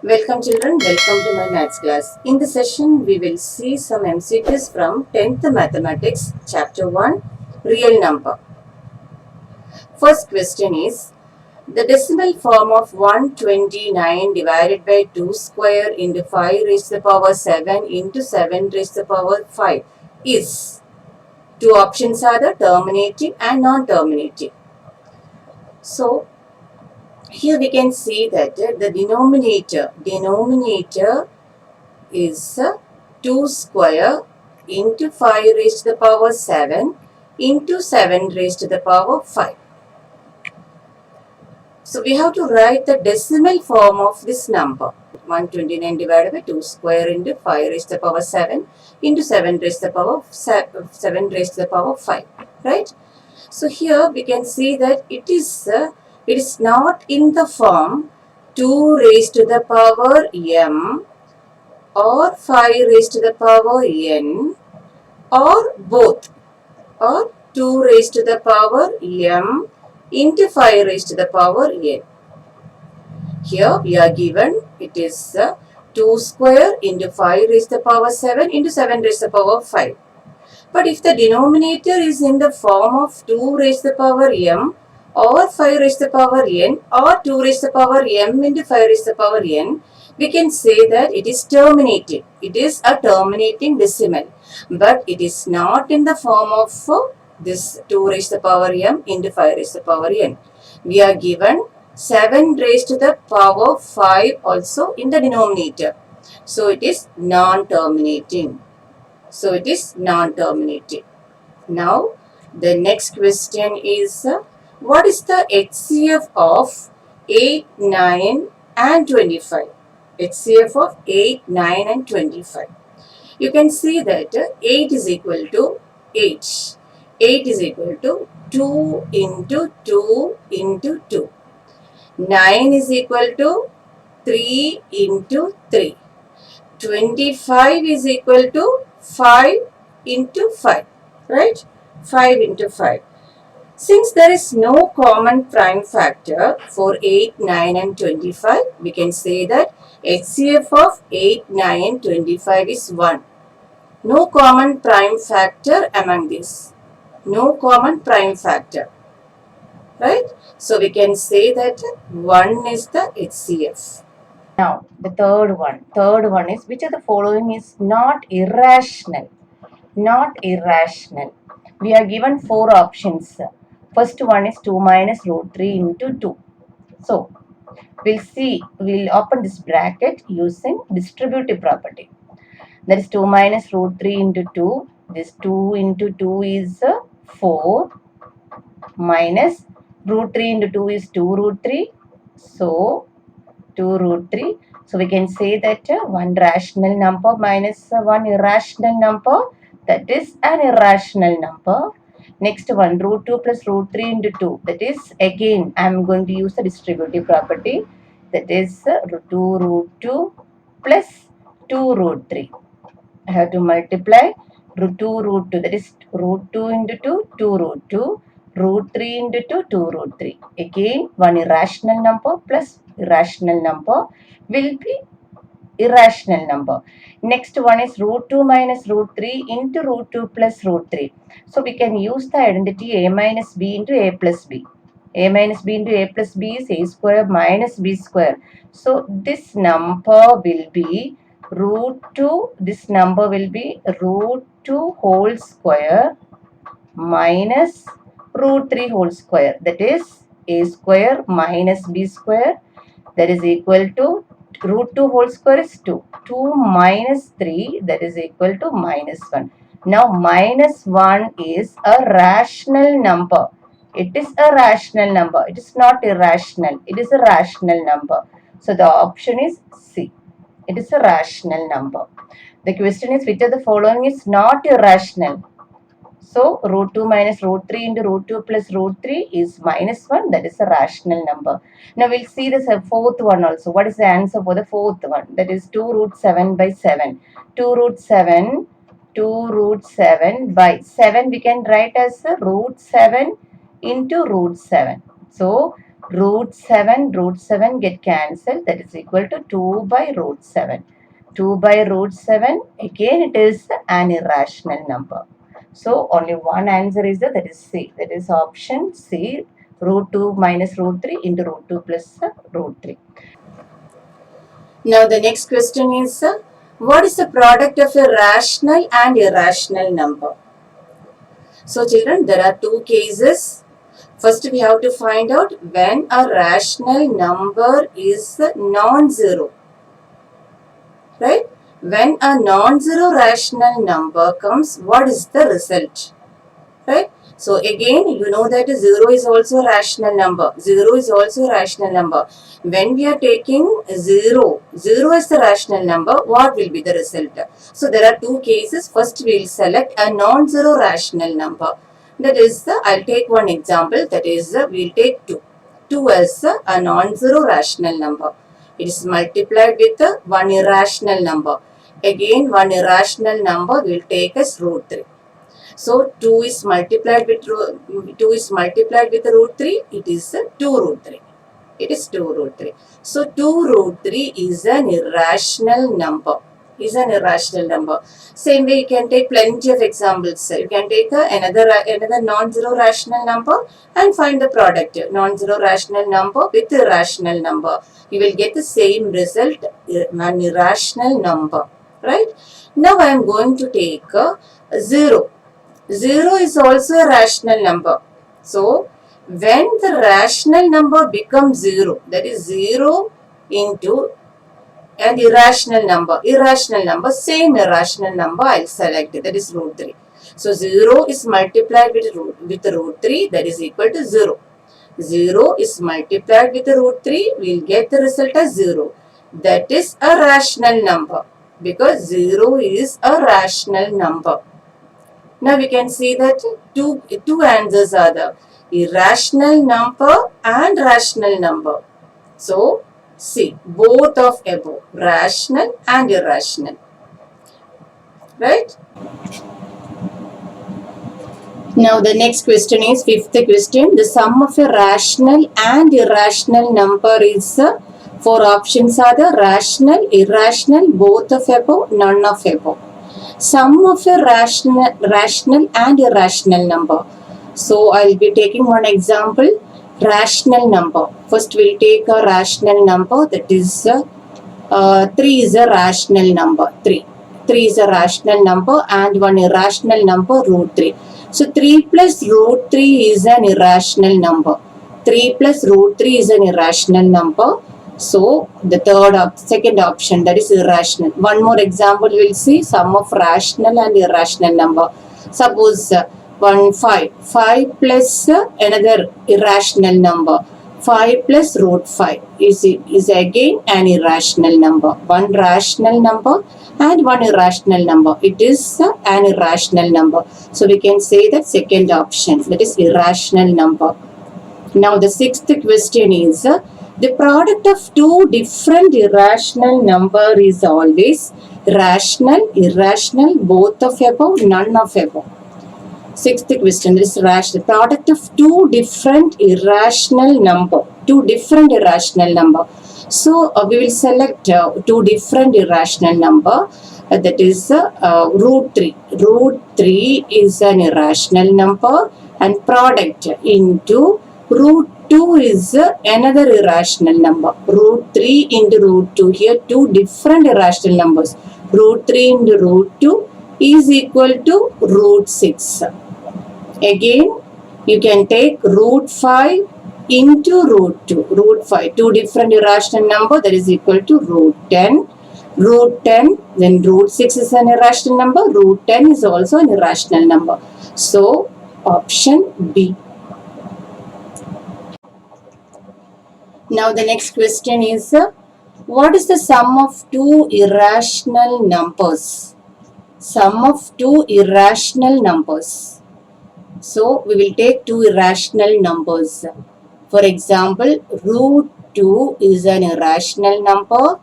Welcome children, welcome to my maths class. In this session, we will see some MCQs from 10th Mathematics, Chapter 1, Real Number. First question is, the decimal form of 129 divided by 2 square into 5 raised to the power 7 into 7 raised to the power 5 is. Two options are the terminating and non-terminating. So, here we can see that the denominator is 2 square into 5 raised to the power 7 into 7 raised to the power 5. So we have to write the decimal form of this number. 129 divided by 2 square into 5 raised to the power 7 into 7 raised to the power 7 raised to the power 5. Right? So here we can see that it is not in the form 2 raised to the power m or 5 raised to the power n or both, or 2 raised to the power m into 5 raised to the power n. Here we are given it is 2 square into 5 raised to the power 7 into 7 raised to the power 5. But if the denominator is in the form of 2 raised to the power m or 5 raised to the power n or 2 raised to the power m into 5 raised to the power n, we can say that it is terminated. It is a terminating decimal. But it is not in the form of this 2 raised to the power m into 5 raised to the power n. We are given 7 raised to the power 5 also in the denominator. So it is non-terminating. So it is non-terminating. Now the next question is what is the HCF of 8, 9 and 25? HCF of 8, 9 and 25. You can see that 8 is equal to 8. 8 is equal to 2 into 2 into 2. 9 is equal to 3 into 3. 25 is equal to 5 into 5, right? 5 into 5. Since there is no common prime factor for 8, 9 and 25, we can say that HCF of 8, 9 and 25 is 1. No common prime factor among these. No common prime factor, right? So we can say that 1 is the HCF. Now, the third one is which of the following is not irrational? Not irrational. We are given four options. First one is 2 minus root 3 into 2. So, we'll open this bracket using distributive property. That is 2 minus root 3 into 2. This 2 into 2 is 4 minus root 3 into 2 is 2 root 3. So, 2 root 3. So we can say that one rational number minus one irrational number, that is an irrational number. Next one, root 2 plus root 3 into 2. That is again I am going to use the distributive property. That is 2 root 2 plus 2 root 3. I have to multiply root 2 root 2. That is root 2 into 2, 2 root 2. Root 3 into 2, 2 root 3. Again, one irrational number plus irrational number will be irrational number. Next one is root 2 minus root 3 into root 2 plus root 3. So we can use the identity a minus b into a plus b. A minus b into a plus b is a square minus b square. So this number will be root 2, this number will be root 2 whole square minus root 3 whole square, that is a square minus b square, that is equal to root 2 whole square is 2. 2 minus 3, that is equal to minus 1. Now minus 1 is a rational number. It is a rational number. It is not irrational. It is a rational number. So the option is C. It is a rational number. The question is which of the following is not irrational? So root 2 minus root 3 into root 2 plus root 3 is minus 1. That is a rational number. Now we'll see the fourth one also. What is the answer for the fourth one? That is 2 root 7 by 7. 2 root 7. 2 root 7 by 7 we can write as root 7 into root 7. So root 7 get cancelled, that is equal to 2 by root 7. 2 by root 7, again it is an irrational number. So only one answer is that is C, that is option C, root 2 minus root 3 into root 2 plus root 3. Now the next question is, what is the product of a rational and irrational number? So children, there are two cases. First, we have to find out when a rational number is non-zero, right? When a non-zero rational number comes, what is the result, right? So again, you know that 0 is also a rational number. 0 is also a rational number. When we are taking 0 is the rational number, what will be the result? So there are two cases. First, we will select a non-zero rational number. That is, I'll take one example. That is, we'll take 2. 2 as a non-zero rational number. It is multiplied with one irrational number. Again, one irrational number will take as root 3. So 2 is multiplied with root 3. It is 2 root 3. It is 2 root 3. So 2 root 3 is an irrational number. Same way you can take plenty of examples. You can take another non-zero rational number and find the product. Non-zero rational number with irrational number. You will get the same result, an irrational number. Right? Now I am going to take 0. 0 is also a rational number. So, when the rational number becomes 0, that is 0 into an irrational number, same irrational number I will select, that is root 3. So, 0 is multiplied with root 3, that is equal to 0. 0 is multiplied with root 3, we will get the result as 0. That is a rational number, because 0 is a rational number. Now we can see that two answers are there, irrational number and rational number. So, C, both of above, rational and irrational. Right? Now the next question is, fifth question. The sum of a rational and irrational number is, four options are the rational, irrational, both of above, none of above. Sum of a rational and irrational number. So I will be taking one example, rational number. First we will take a rational number, that is 3 is a rational number. 3 is a rational number and one irrational number, root 3. So 3 plus root 3 is an irrational number. 3 plus root 3 is an irrational number. So the second option, that is irrational. One more example we will see, sum of rational and irrational number. Suppose 5 plus another irrational number. 5 plus root 5 is again an irrational number. One rational number and one irrational number. It is an irrational number. So we can say that second option, that is irrational number. Now the sixth question is, the product of two different irrational number is always rational, irrational, both of above, none of above. Sixth question, this rational product of two different irrational number. So we will select two different irrational number. That is root 3. Root 3 is an irrational number and product into root 2 is another irrational number. Root 3 into root 2. Here two different irrational numbers. Root 3 into root 2 is equal to root 6. Again, you can take root 5 into root 2. Root 5, two different irrational number, that is equal to root 10. Root 10, then root 6 is an irrational number. Root 10 is also an irrational number. So, option B. Now the next question is, what is the sum of two irrational numbers? Sum of two irrational numbers. So we will take two irrational numbers. For example, root 2 is an irrational number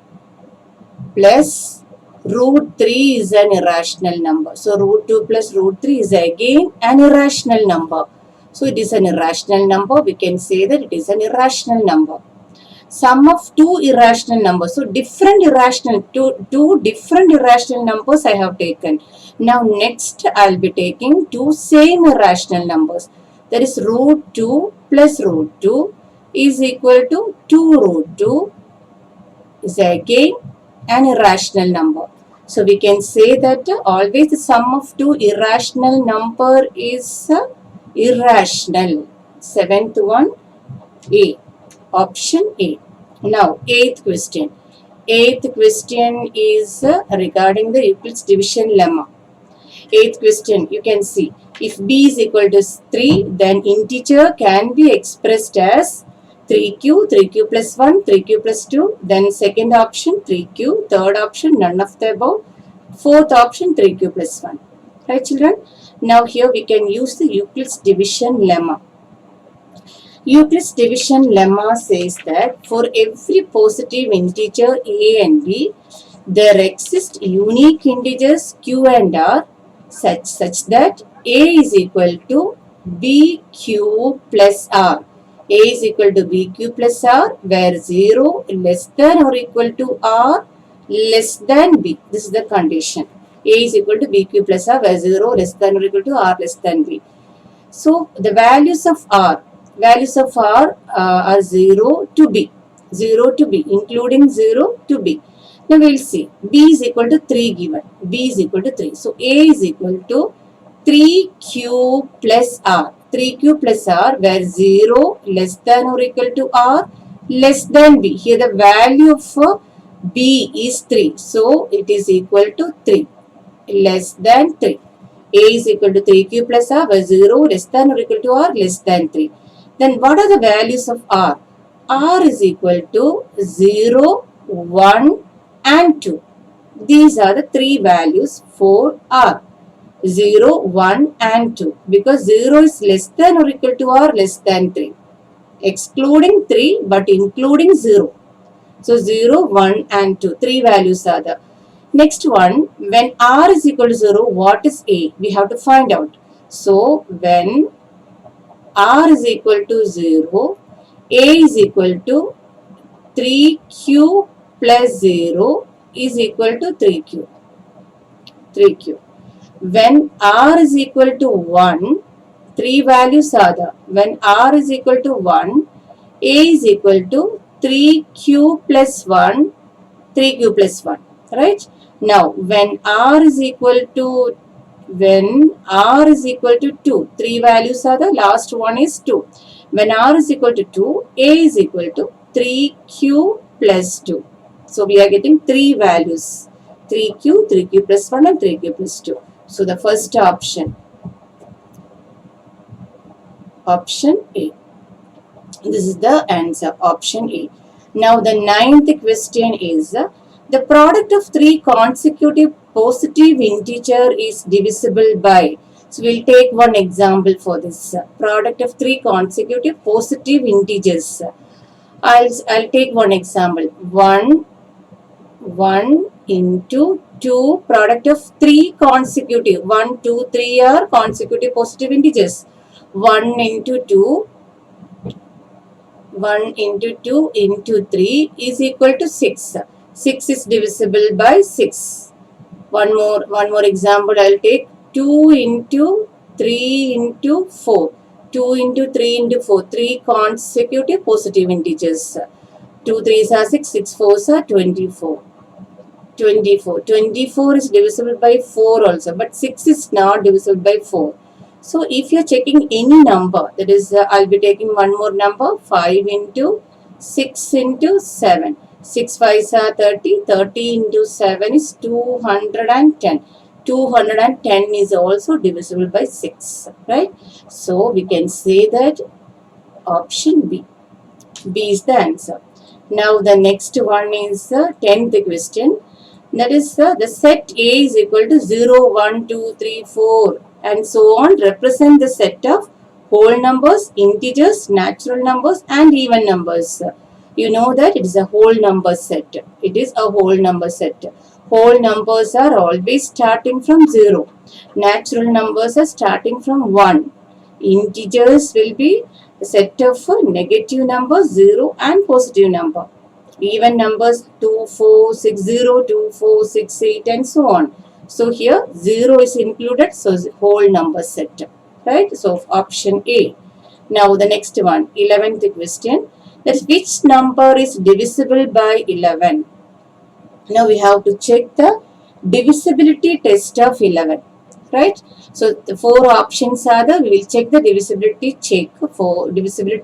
plus root 3 is an irrational number. So root 2 plus root 3 is again an irrational number. So it is an irrational number. We can say that it is an irrational number. Sum of two irrational numbers. So two different irrational numbers I have taken. Now next I'll be taking two same irrational numbers. That is root 2 plus root 2 is equal to 2 root 2 is again an irrational number. So we can say that always the sum of two irrational number is irrational. Seventh one, A. Option A. Now, eighth question. Eighth question is regarding the Euclid's division lemma. Eighth question, you can see, if b is equal to 3, then integer can be expressed as 3q plus 1, 3q plus 2, then second option 3q, third option none of the above, fourth option 3q plus 1. Right, children? Now here we can use the Euclid's division lemma. Euclid's division lemma says that for every positive integer a and b, there exist unique integers q and r such that a is equal to bq plus r. A is equal to bq plus r, where 0 less than or equal to r less than b. This is the condition. A is equal to bq plus r, where 0 less than or equal to r less than b. So the values of r are 0 to b, including 0 to b. Now we will see, b is equal to 3 given, b is equal to 3. So a is equal to 3q plus r, 3q plus r, where 0 less than or equal to r less than b. Here the value of b is 3, so it is equal to 3, less than 3. A is equal to 3q plus r, where 0 less than or equal to r less than 3. Then what are the values of r? R is equal to 0, 1 and 2. These are the three values for r. 0, 1 and 2. Because 0 is less than or equal to r less than 3. Excluding 3 but including 0. So 0, 1 and 2. Three values are there. Next one, when r is equal to 0, what is a? We have to find out. So when r is equal to 0, a is equal to 3q plus 0 is equal to 3q. When r is equal to 1, three values are there. When r is equal to 1, a is equal to 3q plus 1, 3q plus 1. Right? Now, when r is equal to 2, three values are the last one is 2. When r is equal to 2, a is equal to 3q plus 2. So we are getting three values, 3q plus 1 and 3q plus 2. So the first option A. This is the answer, option A. Now the ninth question is, the product of three consecutive positive integer is divisible by. So we'll take one example for this. Product of three consecutive positive integers. I'll take one example. 1 into 2, product of three consecutive. 1, 2, 3 are consecutive positive integers. 1 into 2 into 3 is equal to 6. 6 is divisible by 6. One more example I'll take. 2 into 3 into 4. 2 into 3 into 4. 3 consecutive positive integers. 2 3s are 6, 6 4s are 24. 24 is divisible by 4 also, but 6 is not divisible by 4. So if you are checking any number, that is, I'll be taking one more number, 5 into 6 into 7. 6 5s are 30, 30 into 7 is 210. 210 is also divisible by 6, right? So we can say that option B. B is the answer. Now the next one is the 10th question. That is the set A is equal to 0, 1, 2, 3, 4 and so on represent the set of whole numbers, integers, natural numbers and even numbers. You know that it is a whole number set. It is a whole number set. Whole numbers are always starting from 0. Natural numbers are starting from 1. Integers will be a set of negative numbers, 0 and positive number. Even numbers 2, 4, 6, 0, 2, 4, 6, 8 and so on. So here 0 is included, so whole number set, right? So option A. Now the next one, 11th question. That is, which number is divisible by 11? Now we have to check the divisibility test of 11, right? So the four options are we will check the divisibility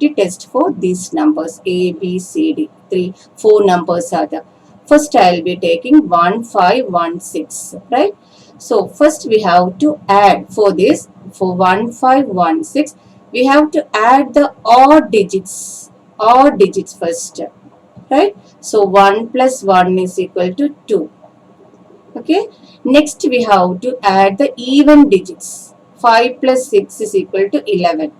test for these numbers A, B, C, D. Four numbers are there. First I will be taking 1, 5, 1, 6, right? So first we have to add for 1, 5, 1, 6, we have to add the odd digits first, right? So 1 plus 1 is equal to 2. Okay. Next we have to add the even digits. 5 plus 6 is equal to 11.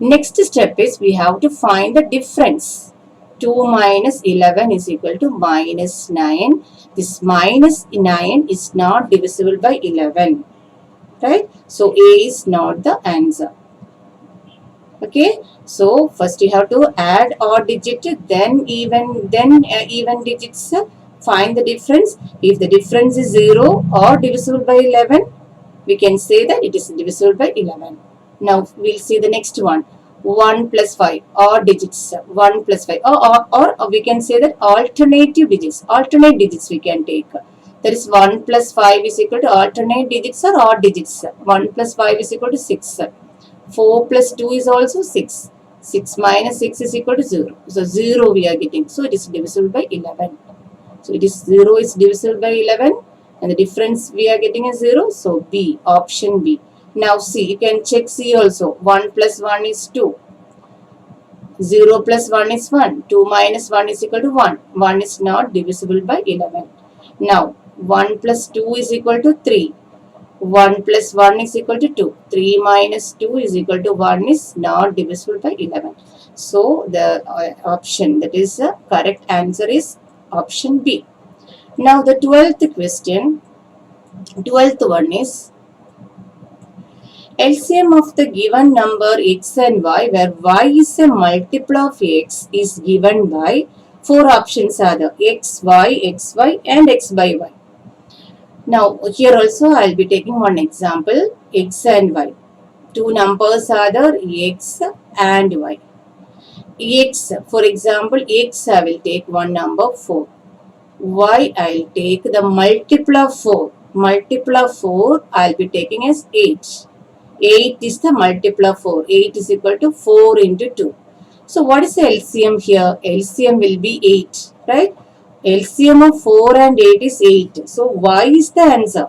Next step is we have to find the difference. 2 minus 11 is equal to minus 9. This minus 9 is not divisible by 11. Right? So A is not the answer. Okay, so first you have to add odd digit, then even digits, find the difference. If the difference is 0 or divisible by 11, we can say that it is divisible by 11. Now we'll see the next one. 1 plus 5, odd digits, 1 plus 5, or we can say that alternate digits we can take. That is 1 plus 5 is equal to alternate digits or odd digits. 1 plus 5 is equal to 6. 4 plus 2 is also 6. 6 minus 6 is equal to 0. So 0 we are getting. So it is divisible by 11. So 0 is divisible by 11 and the difference we are getting is 0. So B, option B. Now C, you can check C also. 1 plus 1 is 2. 0 plus 1 is 1. 2 minus 1 is equal to 1. 1 is not divisible by 11. Now 1 plus 2 is equal to 3. 1 plus 1 is equal to 2. 3 minus 2 is equal to 1 is not divisible by 11. So the option, that is the correct answer is option B. Now the 12th question, 12th one is LCM of the given number x and y, where y is a multiple of x, is given by four options are the x, y, and x by y. Now here also I will be taking one example, x and y. Two numbers are there, x and y. X, for example, x I will take one number 4. Y I will take the multiple of 4. Multiple of 4 I will be taking as 8. 8 is the multiple of 4. 8 is equal to 4 into 2. So what is the LCM here? LCM will be 8, right? LCM of 4 and 8 is 8. So Y is the answer.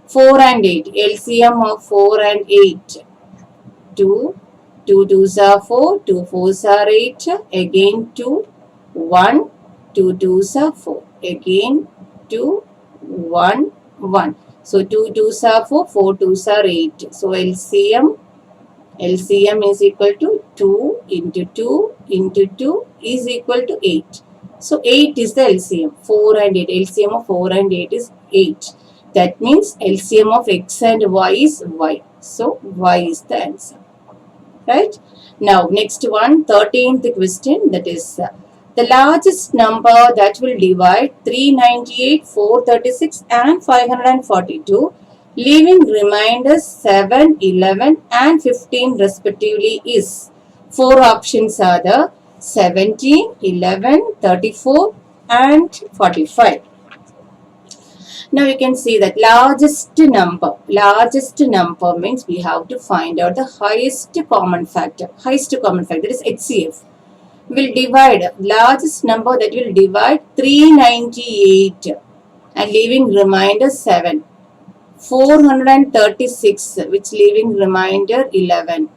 4 and 8. LCM of 4 and 8. 2. 2 2s are 4. 2 4s are 8. Again 2. 1. 2 2s are 4. Again 2. 1. 1. So 2 2s are 4. 4 2s are 8. So LCM is equal to 2 into 2 into 2 is equal to 8. So 8 is the LCM. 4 and 8. LCM of 4 and 8 is 8. That means LCM of x and y is y. So y is the answer. Right? Now next one, 13th question, that is the largest number that will divide 398, 436 and 542, leaving remainders 7, 11 and 15 respectively is. Four options are the 17, 11, 34 and 45. Now you can see that largest number means we have to find out the highest common factor. Highest common factor is HCF. Will divide largest number that will divide 398 and leaving remainder 7. 436 which leaving remainder 11.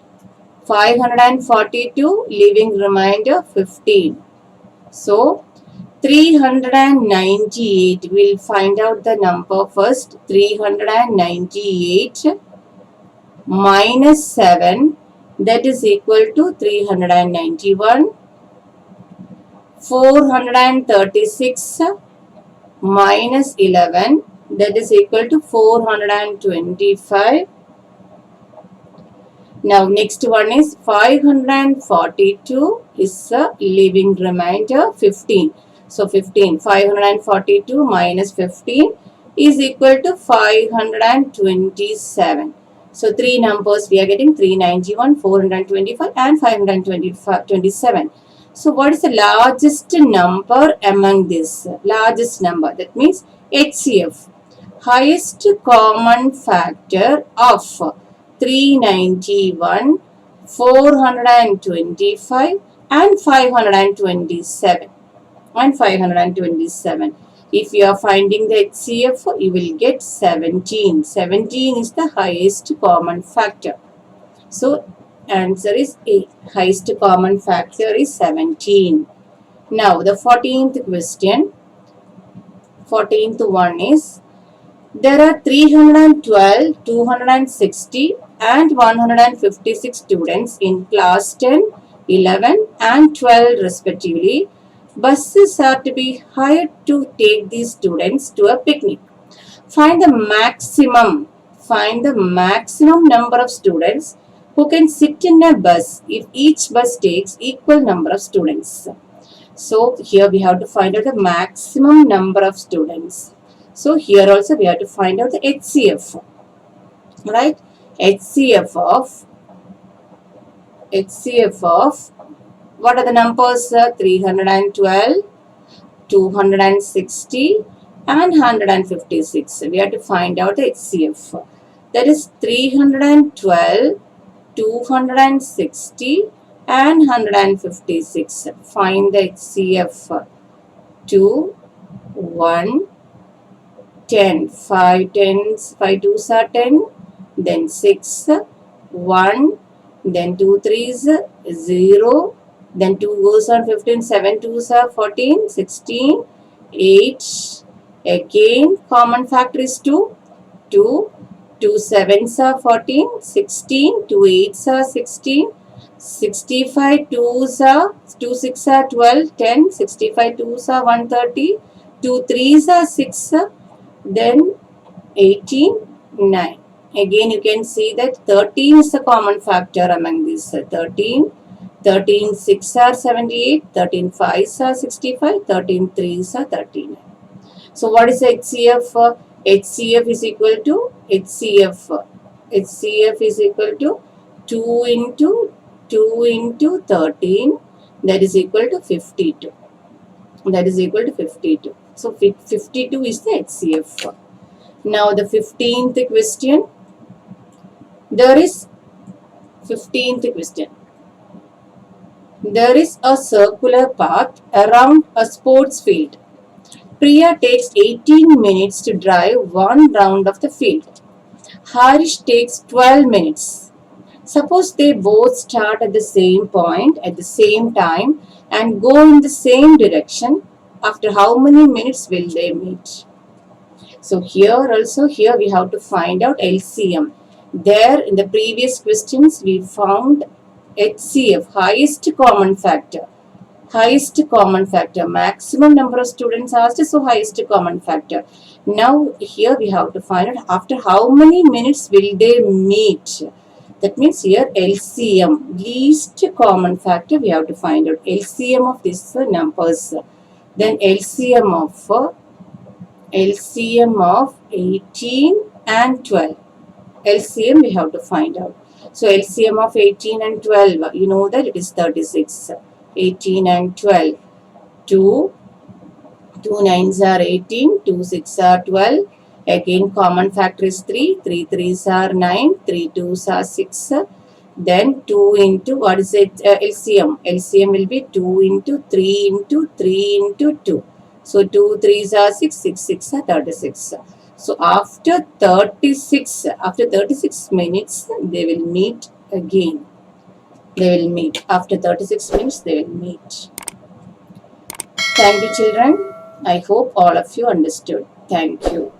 542 leaving remainder 15. So 398, we'll find out the number first. 398 minus 7, that is equal to 391. 436 minus 11, that is equal to 425. Now next one is 542 is a living remainder 15. So 15, 542 minus 15 is equal to 527. So three numbers we are getting 391, 425 and 527. So what is the largest number among this? Largest number, that means HCF. Highest common factor of 391, 425 and 527. And 527. If you are finding the HCF, you will get 17. 17 is the highest common factor. So answer is A. Highest common factor is 17. Now the 14th question. 14th one is, there are 312, 260 and 156 students in class 10, 11 and 12 respectively. Buses are to be hired to take these students to a picnic. Find the maximum number of students who can sit in a bus if each bus takes equal number of students. So here we have to find out the maximum number of students. So here also we have to find out the HCF, right? HCF of what are the numbers? 312, 260 and 156. We have to find out the HCF. That is 312, 260 and 156. Find the HCF. 2, 1, 10. 5 tens, 5 twos are 10. Then 6, 1. Then 2 threes, 0. Then 2 goes on 15. 7 twos are 14. 16, 8. Again common factor is 2. 2. 2 sevens are 14. 16. 2 eights are 16. 65 2s are 2 6 are 12. 10. 65 2s are 130. 2 3s are 6. Then 18, 9. Again you can see that 13 is the common factor among these. 13, 13 6 are 78, 13 5s are 65, 13 3s are 39. So what is HCF? HCF is equal to HCF is equal to 2 into 13, that is equal to 52. That is equal to 52. So 52 is the HCF. Now the 15th question. There is 15th question. There is a circular path around a sports field. Priya takes 18 minutes to drive one round of the field. Harish takes 12 minutes. Suppose they both start at the same point at the same time and go in the same direction. After how many minutes will they meet? So here we have to find out LCM. There in the previous questions we found HCF, highest common factor. Maximum number of students asked, so highest common factor. Now here we have to find out after how many minutes will they meet. That means here LCM, least common factor, we have to find out LCM of these numbers. Then LCM of 18 and 12. LCM we have to find out. So LCM of 18 and 12, you know that it is 36. 18 and 12. 2 9s are 18, 2 6 are 12. Again common factor is 3. 3 3s are 9, 3 2s are 6. Then 2 into, what is it? LCM. LCM will be 2 into 3 into 3 into 2. So 2 3s are 6, 6 6 are 36. So after 36 minutes, they will meet again. After 36 minutes, they will meet. Thank you, children. I hope all of you understood. Thank you.